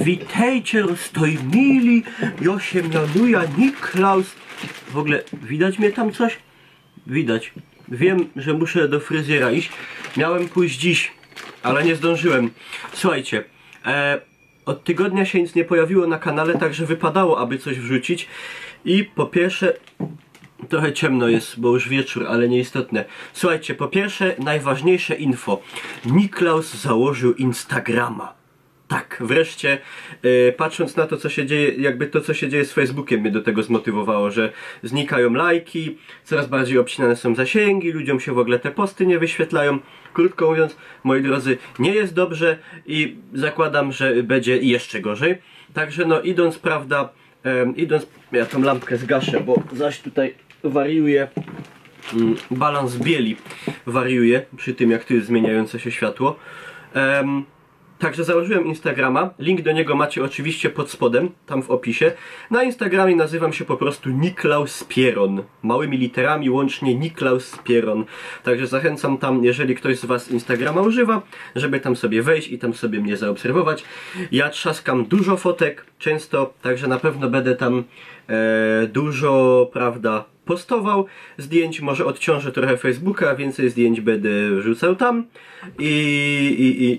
Witajcie, rozstojnili, ja się mianuję Niklaus. W ogóle widać mnie tam coś? Widać. Wiem, że muszę do fryzjera iść. Miałem pójść dziś, ale nie zdążyłem. Słuchajcie, od tygodnia się nic nie pojawiło na kanale, także wypadało, aby coś wrzucić. I po pierwsze, trochę ciemno jest, bo już wieczór, ale nieistotne. Słuchajcie, po pierwsze, najważniejsze info. Niklaus założył Instagrama. Tak, wreszcie, patrząc na to, co się dzieje, jakby to, co się dzieje z Facebookiem, mnie do tego zmotywowało, że znikają lajki, coraz bardziej obcinane są zasięgi, ludziom się w ogóle te posty nie wyświetlają. Krótko mówiąc, moi drodzy, nie jest dobrze i zakładam, że będzie jeszcze gorzej. Także no, idąc, prawda, ja tą lampkę zgaszę, bo zaś tutaj wariuje, balans bieli wariuje przy tym, jak tu jest zmieniające się światło. Także założyłem Instagrama, link do niego macie oczywiście pod spodem, tam w opisie. Na Instagramie nazywam się po prostu Niklaus Pieron, małymi literami łącznie Niklaus Pieron. Także zachęcam tam, jeżeli ktoś z was Instagrama używa, żeby tam sobie wejść i tam sobie mnie zaobserwować. Ja trzaskam dużo fotek, często, także na pewno będę tam dużo, prawda, postował zdjęć, może odciążę trochę Facebooka, więcej zdjęć będę wrzucał tam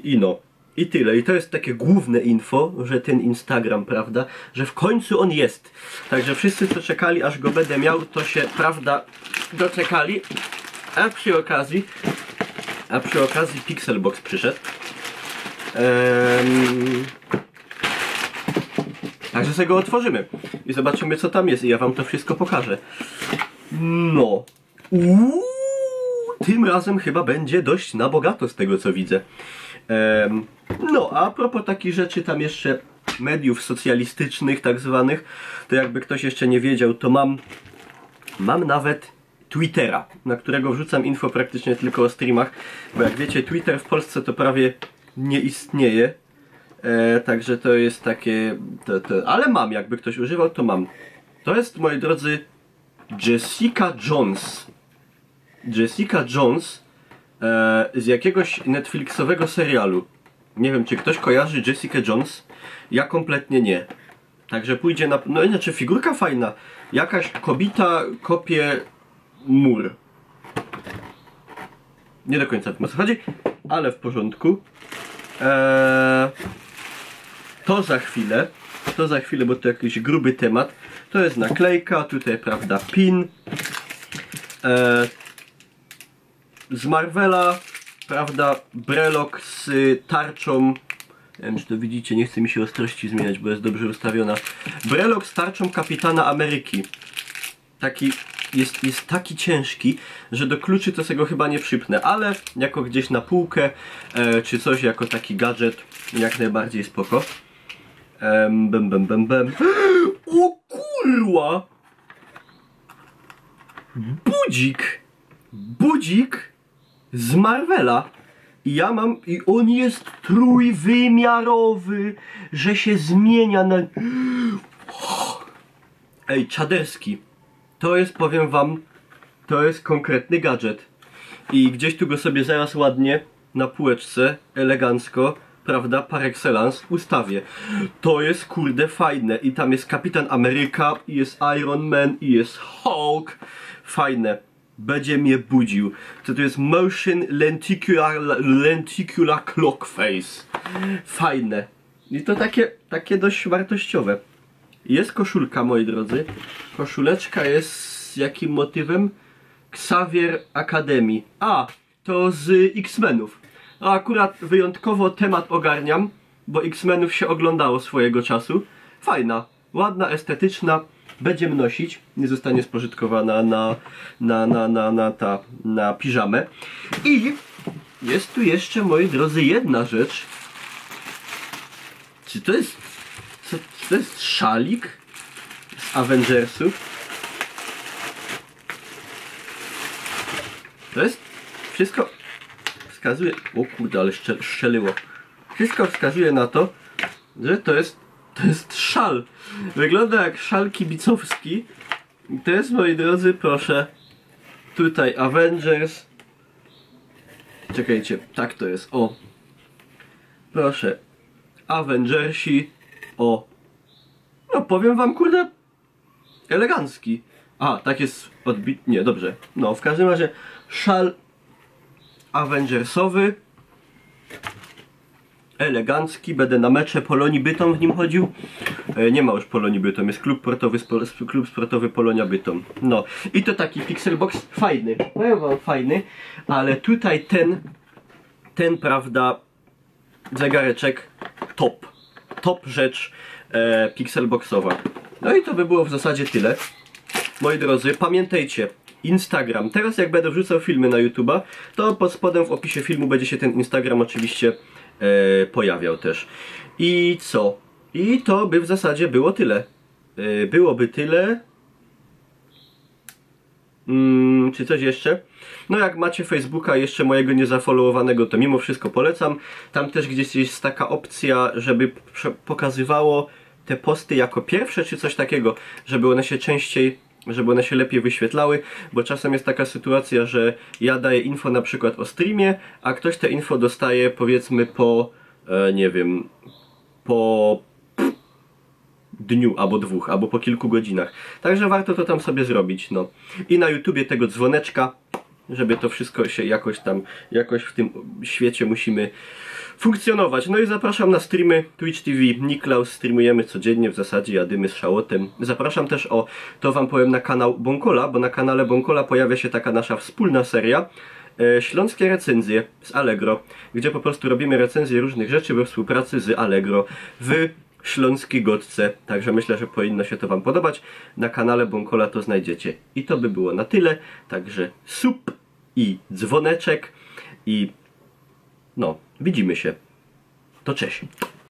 no. I tyle. I to jest takie główne info, że ten Instagram, prawda, że w końcu on jest. Także wszyscy, co czekali, aż go będę miał, to się, prawda, doczekali. A przy okazji Pixelbox przyszedł. Także sobie go otworzymy i zobaczymy, co tam jest i ja wam to wszystko pokażę. No. Tym razem chyba będzie dość na bogato z tego, co widzę. No, a propos takich rzeczy tam jeszcze mediów socjalistycznych tak zwanych, to jakby ktoś jeszcze nie wiedział, to mam nawet Twittera, na którego wrzucam info praktycznie tylko o streamach, bo jak wiecie, Twitter w Polsce to prawie nie istnieje. Także to jest takie... ale mam, jakby ktoś używał, to mam. To jest, moi drodzy, Jessica Jones. Jessica Jones z jakiegoś Netflixowego serialu. Nie wiem, czy ktoś kojarzy Jessica Jones? Ja kompletnie nie. Także pójdzie na... No inaczej, figurka fajna. Jakaś kobieta kopie mur. Nie do końca wiem, o co chodzi, ale w porządku. To za chwilę, bo to jakiś gruby temat. To jest naklejka, tutaj, prawda, pin. Z Marvela, prawda, brelok z tarczą. Nie wiem, czy to widzicie, nie chce mi się ostrości zmieniać, bo jest dobrze ustawiona. Brelok z tarczą Kapitana Ameryki. Taki, jest taki ciężki, że do kluczy to sobie go chyba nie przypnę, ale jako gdzieś na półkę, czy coś, jako taki gadżet, jak najbardziej spoko. O kurwa! Budzik z Marvela. I ja mam, i on jest trójwymiarowy, że się zmienia na... Ej, czaderski. To jest, powiem wam, to jest konkretny gadżet. I gdzieś tu go sobie zaraz ładnie na półeczce, elegancko, prawda, par excellence ustawię. To jest kurde fajne. I tam jest Kapitan Ameryka, i jest Iron Man, i jest Hulk. Fajne. Będzie mnie budził. To jest Motion Lenticular Clock Face. Fajne. I to takie dość wartościowe. Jest koszulka, moi drodzy. Koszuleczka jest z jakim motywem? Xavier Academy. A, to z X-Menów. A akurat wyjątkowo temat ogarniam, bo X-Menów się oglądało swojego czasu. Fajna, ładna, estetyczna. Będziemy nosić, nie zostanie spożytkowana na piżamę. I jest tu jeszcze, moi drodzy, jedna rzecz. Czy to jest... Czy to jest szalik z Avengersów? To jest... Wszystko wskazuje... O kurde, ale szczeliło. Wszystko wskazuje na to, że to jest szal. Wygląda jak szal kibicowski. I to jest, moi drodzy, proszę, tutaj Avengers. Czekajcie, tak to jest, o. Proszę, Avengersi O, no powiem wam, kurde, elegancki. A, tak jest odbit... Nie, dobrze. No, w każdym razie szal Avengersowy. Elegancki. Będę na mecze Polonii Bytom w nim chodził. Nie ma już Polonii Bytom, jest klub sportowy Polonia Bytom. No, i to taki Pixelbox fajny. Powiem wam, fajny, ale tutaj ten, prawda, zegareczek top rzecz pixelboxowa. No i to by było w zasadzie tyle. Moi drodzy, pamiętajcie, Instagram. Teraz jak będę wrzucał filmy na YouTube'a, to pod spodem w opisie filmu będzie się ten Instagram oczywiście pojawiał też. I co? I to by w zasadzie było tyle. Byłoby tyle. Czy coś jeszcze? No jak macie Facebooka jeszcze mojego niezafollowowanego, to mimo wszystko polecam. Tam też gdzieś jest taka opcja, żeby pokazywało te posty jako pierwsze, czy coś takiego, żeby one się częściej, żeby one się lepiej wyświetlały, bo czasem jest taka sytuacja, że ja daję info na przykład o streamie, a ktoś te info dostaje powiedzmy po, nie wiem, po dniu, albo dwóch, albo po kilku godzinach. Także warto to tam sobie zrobić, no. I na YouTubie tego dzwoneczka, żeby to wszystko się jakoś w tym świecie musimy funkcjonować. No i zapraszam na streamy Twitch TV, Niklaus, streamujemy codziennie, w zasadzie jadymy z szałotem. Zapraszam też, to wam powiem, na kanał Bonkola, bo na kanale Bonkola pojawia się taka nasza wspólna seria śląskie recenzje z Allegro, gdzie po prostu robimy recenzje różnych rzeczy we współpracy z Allegro w śląskiej gotce. Także myślę, że powinno się to wam podobać. Na kanale Bonkola to znajdziecie. I to by było na tyle. Także sub i dzwoneczek i no, widzimy się. To cześć.